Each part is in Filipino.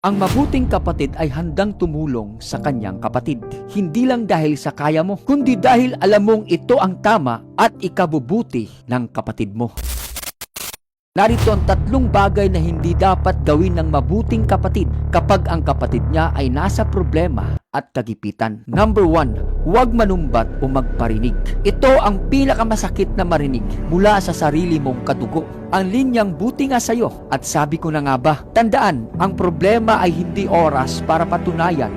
Ang mabuting kapatid ay handang tumulong sa kanyang kapatid. Hindi lang dahil sa kaya mo, kundi dahil alam mong ito ang tama at ikabubuti ng kapatid mo. Narito ang 3 bagay na hindi dapat gawin ng mabuting kapatid kapag ang kapatid niya ay nasa problema at kagipitan. Number 1, huwag manumbat o magparinig. Ito ang pinakamasakit na marinig mula sa sarili mong kadugo. Ang linyang buti nga sa'yo at sabi ko na nga ba, tandaan, ang problema ay hindi oras para patunayan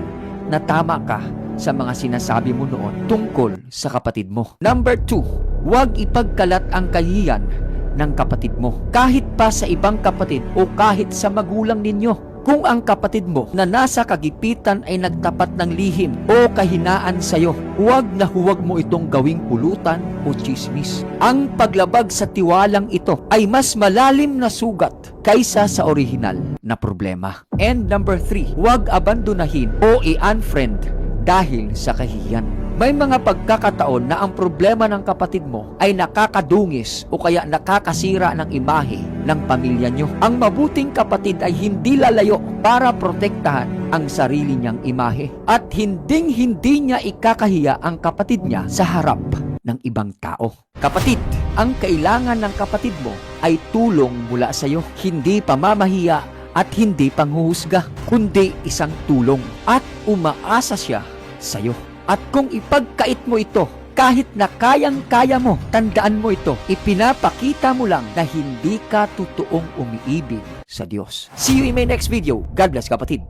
na tama ka sa mga sinasabi mo noon tungkol sa kapatid mo. Number 2, huwag ipagkalat ang kahihiyan ng kapatid mo. Kahit pa sa ibang kapatid o kahit sa magulang ninyo. Kung ang kapatid mo na nasa kagipitan ay nagtapat ng lihim o kahinaan sa'yo, huwag na huwag mo itong gawing pulutan o chismis. Ang paglabag sa tiwalang ito ay mas malalim na sugat kaysa sa orihinal na problema. And number 3, huwag abandonahin o i-unfriend dahil sa kahihiyan. May mga pagkakataon na ang problema ng kapatid mo ay nakakadungis o kaya nakakasira ng imahe ng pamilya nyo. Ang mabuting kapatid ay hindi lalayo para protektahan ang sarili niyang imahe at hindi niya ikakahiya ang kapatid niya sa harap ng ibang tao. Kapatid, ang kailangan ng kapatid mo ay tulong mula sa iyo, hindi pamamahiya at hindi panghuhusga, kundi isang tulong at umaasa siya sa iyo. At kung ipagkait mo ito, kahit na kayang-kaya mo, tandaan mo ito, ipinapakita mo lang na hindi ka totoong umiibig sa Diyos. See you in my next video. God bless, kapatid.